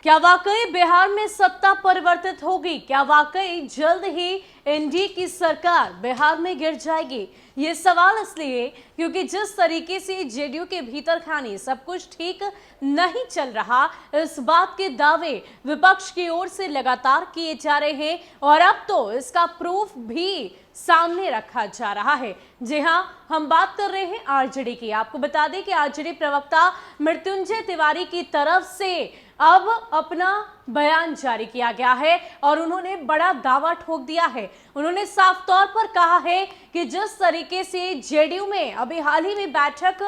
क्या वाकई बिहार में सत्ता परिवर्तित होगी? क्या वाकई जल्द ही एनडीए की सरकार बिहार में गिर जाएगी? ये सवाल इसलिए क्योंकि जिस तरीके से जेडीयू के भीतर खाने सब कुछ ठीक नहीं चल रहा, इस बात के दावे विपक्ष की ओर से लगातार किए जा रहे हैं और अब तो इसका प्रूफ भी सामने रखा जा रहा है। जी हां, हम बात कर रहे हैं आरजेडी की। आपको बता दें कि आरजेडी प्रवक्ता मृत्युंजय तिवारी की तरफ से अब अपना बयान जारी किया गया है और उन्होंने बड़ा दावा ठोक दिया है। उन्होंने साफ तौर पर कहा है कि जिस तरीके से जेडीयू में अभी हाल ही में बैठक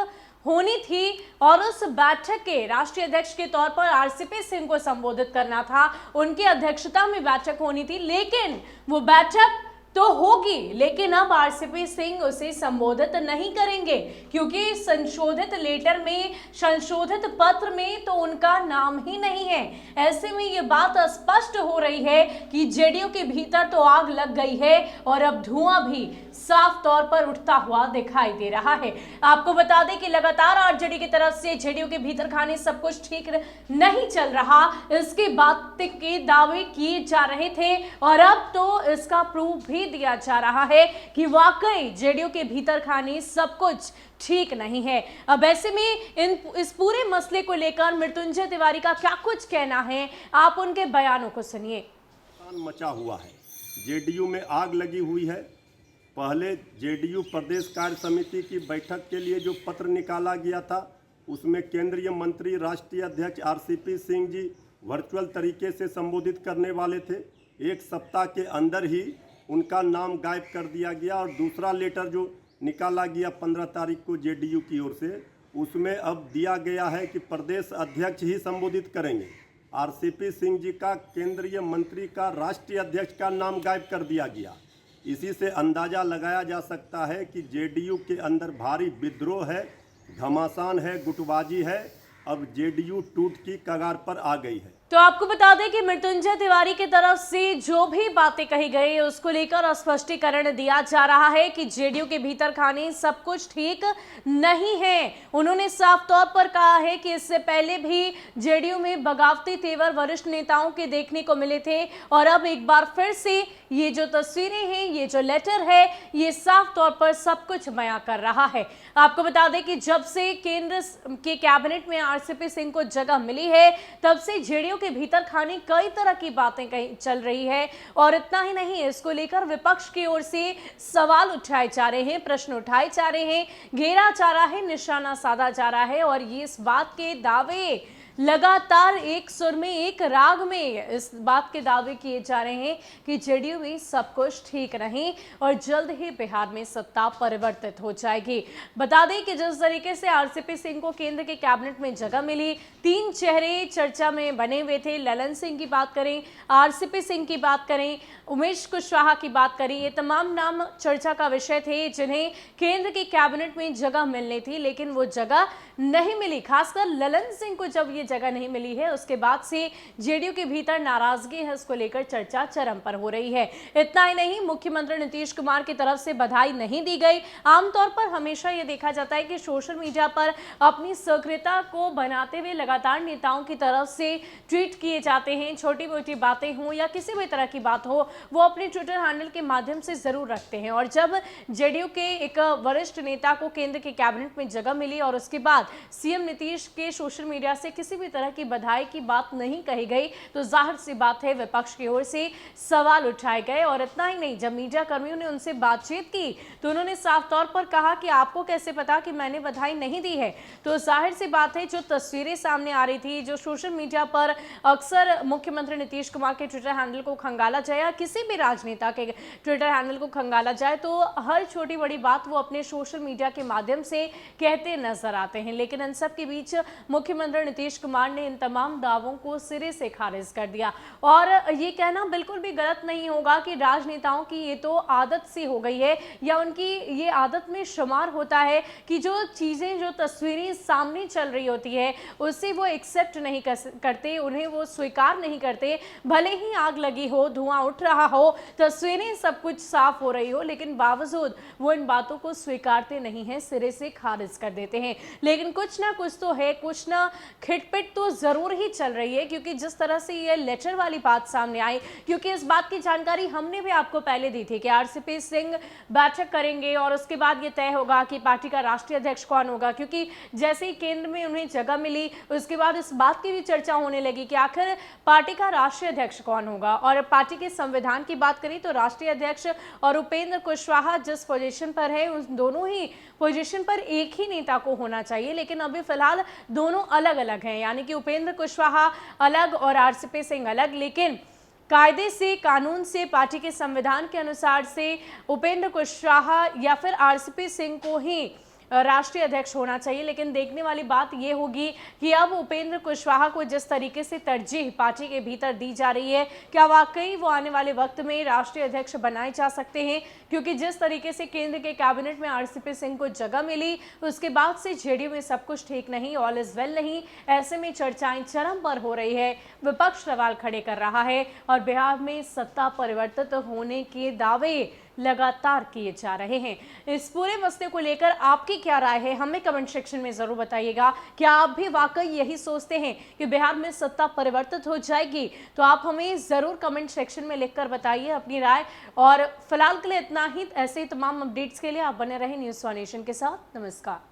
होनी थी और उस बैठक के राष्ट्रीय अध्यक्ष के तौर पर आरसीपी सिंह को संबोधित करना था, उनकी अध्यक्षता में बैठक होनी थी, लेकिन वो बैठक तो होगी, लेकिन अब आरसीपी सिंह उसे संबोधित नहीं करेंगे क्योंकि संशोधित लेटर में, संशोधित पत्र में तो उनका नाम ही नहीं है। ऐसे में ये बात स्पष्ट हो रही है कि जेडीयू के भीतर तो आग लग गई है और अब धुआं भी साफ तौर पर उठता हुआ दिखाई दे रहा है। आपको बता दें कि लगातार आरजेडी की तरफ से जेडीयू के भीतर खाने सब कुछ ठीक नहीं चल रहा, इसके बात के दावे किए जा रहे थे और अब तो इसका प्रूफ भी दिया जा रहा है कि वाकई जेडीयू के भीतर खाने सब कुछ ठीक नहीं है। अब ऐसे में इस पूरे मसले को लेकर मृत्युंजय तिवारी का क्या कुछ कहना है, आप उनके बयानों को सुनिए। मचा हुआ है, जेडीयू में आग लगी हुई है। पहले जेडीयू प्रदेश कार्य समिति की बैठक के लिए जो पत्र निकाला गया था, उसमें केंद्रीय मंत्री राष्ट्रीय अध्यक्ष आरसीपी सिंह जी वर्चुअल तरीके से संबोधित करने वाले थे। एक सप्ताह के अंदर ही उनका नाम गायब कर दिया गया और दूसरा लेटर जो निकाला गया 15 तारीख को जेडीयू की ओर से, उसमें अब दिया गया है कि प्रदेश अध्यक्ष ही संबोधित करेंगे। आरसीपी सिंह जी का, केंद्रीय मंत्री का, राष्ट्रीय अध्यक्ष का नाम गायब कर दिया गया। इसी से अंदाज़ा लगाया जा सकता है कि जेडीयू के अंदर भारी विद्रोह है, घमासान है, गुटबाजी है। अब जेडीयू टूट की कगार पर आ गई है। तो आपको बता दें कि मृत्युंजय तिवारी की तरफ से जो भी बातें कही गई उसको लेकर स्पष्टीकरण दिया जा रहा है कि जेडीयू के भीतर खाने सब कुछ ठीक नहीं है। उन्होंने साफ तौर पर कहा है कि इससे पहले भी जेडीयू में बगावती तेवर वरिष्ठ नेताओं के देखने को मिले थे और अब एक बार फिर से ये जो तस्वीरें हैं, ये जो लेटर है, ये साफ तौर पर सब कुछ बयां कर रहा है। आपको बता दें कि जब से केंद्र के कैबिनेट में आरसीपी सिंह को जगह मिली है, तब से जेडीयू के भीतर खाने कई तरह की बातें चल रही है और इतना ही नहीं, इसको लेकर विपक्ष की ओर से सवाल उठाए जा रहे हैं, प्रश्न उठाए जा रहे हैं, घेरा जा रहा है, निशाना साधा जा रहा है और ये इस बात के दावे लगातार एक सुर में, एक राग में इस बात के दावे किए जा रहे हैं कि जेडीयू में सब कुछ ठीक नहीं और जल्द ही बिहार में सत्ता परिवर्तित हो जाएगी। बता दें कि जिस तरीके से आरसीपी सिंह को केंद्र के कैबिनेट में जगह मिली, 3 चेहरे चर्चा में बने हुए थे। ललन सिंह की बात करें, आरसीपी सिंह की बात करें, उमेश कुशवाहा की बात करें, ये तमाम नाम चर्चा का विषय थे जिन्हें केंद्र की कैबिनेट में जगह मिलनी थी, लेकिन वो जगह नहीं मिली। खासकर ललन सिंह को जब ये जगह नहीं मिली है, उसके बाद से जेडीयू के भीतर नाराजगी है, उसको लेकर चर्चा चरम पर हो रही है। इतना ही नहीं, मुख्यमंत्री नीतीश कुमार की तरफ से बधाई नहीं दी गई। आमतौर पर हमेशा यह देखा जाता है कि सोशल मीडिया पर अपनी सक्रियता को बनाते हुए लगातार नेताओं की तरफ से ट्वीट किए जाते हैं। छोटी मोटी बातें हों या किसी भी तरह की बात हो, वो अपने ट्विटर हैंडल के माध्यम से जरूर रखते हैं और जब जेडीयू के एक वरिष्ठ नेता को केंद्र के कैबिनेट में जगह मिली और उसके बाद सीएम नीतीश के सोशल मीडिया से किसी भी तरह की बधाई की बात नहीं कही गई, तो जाहिर सी बात है विपक्ष की ओर से सवाल उठाए गए। और इतना ही नहीं, जब मीडिया कर्मियों ने उनसे बातचीत की तो उन्होंने साफ तौर पर कहा कि आपको कैसे पता कि मैंने बधाई नहीं दी है। तो जाहिर सी बात है, जो तस्वीरें सामने आ रही थी, जो सोशल मीडिया पर अक्सर मुख्यमंत्री नीतीश कुमार के ट्विटर हैंडल को खंगाला जाए या किसी भी राजनेता के ट्विटर हैंडल को खंगाला जाए, तो हर छोटी बड़ी बात वो अपने सोशल मीडिया के माध्यम से कहते नजर आते हैं। लेकिन इन सब के बीच मुख्यमंत्री नीतीश कुमार ने इन तमाम दावों को सिरे से खारिज कर दिया और ये कहना बिल्कुल भी गलत नहीं होगा कि राजनेताओं की ये तो आदत सी हो गई है या उनकी ये आदत में शुमार होता है कि जो चीज़ें, जो तस्वीरें सामने चल रही होती है, उससे वो एक्सेप्ट नहीं करते, उन्हें वो स्वीकार नहीं करते। भले ही आग लगी हो, धुआं उठ रहा रहा हो, तस्वीरें सब कुछ साफ हो रही हो, लेकिन बावजूद वो इन बातों को स्वीकारते नहीं हैं, सिरे से खारिज कर देते हैं। लेकिन कुछ ना कुछ तो है, कुछ ना खिटपिट तो जरूर ही चल रही है, क्योंकि जिस तरह से ये लेटर वाली बात सामने आई, क्योंकि इस बात की जानकारी हमने भी आपको पहले दी थी कि आरसीपी सिंह बैठक करेंगे और उसके बाद ये तय होगा कि पार्टी का राष्ट्रीय अध्यक्ष कौन होगा। क्योंकि जैसे ही केंद्र में उन्हें जगह मिली, उसके बाद इस बात की भी चर्चा होने लगी कि आखिर पार्टी का राष्ट्रीय अध्यक्ष कौन होगा। और पार्टी के संविधान की बात करें तो राष्ट्रीय अध्यक्ष और उपेंद्र कुशवाहा जिस पोजीशन पर है, उन दोनों ही पोजीशन पर एक ही नेता को होना चाहिए, लेकिन अभी फिलहाल दोनों अलग अलग हैं, यानी कि उपेंद्र कुशवाहा अलग और आरसीपी सिंह अलग। लेकिन कायदे से, कानून से, पार्टी के संविधान के अनुसार से उपेंद्र कुशवाहा या फिर आरसीपी सिंह को ही राष्ट्रीय अध्यक्ष होना चाहिए। लेकिन देखने वाली बात यह होगी कि अब उपेंद्र कुशवाहा को जिस तरीके से तरजीह पार्टी के भीतर दी जा रही है, क्या वाकई वो आने वाले वक्त में राष्ट्रीय अध्यक्ष बनाए जा सकते हैं? क्योंकि जिस तरीके से केंद्र के कैबिनेट में आरसीपी सिंह को जगह मिली, उसके बाद से जेडीयू में सब कुछ ठीक नहीं, ऑल इज वेल नहीं। ऐसे में चर्चाएं चरम पर हो रही है, विपक्ष सवाल खड़े कर रहा है और बिहार में सत्ता परिवर्तित होने के दावे लगातार किए जा रहे हैं। इस पूरे मसले को लेकर आपकी क्या राय है, हमें कमेंट सेक्शन में जरूर बताइएगा। क्या आप भी वाकई यही सोचते हैं कि बिहार में सत्ता परिवर्तित हो जाएगी? तो आप हमें जरूर कमेंट सेक्शन में लिखकर बताइए अपनी राय। और फिलहाल के लिए इतना ही। ऐसे ही तमाम अपडेट्स के लिए आप बने रहें न्यूज़ वन नेशन के साथ। नमस्कार।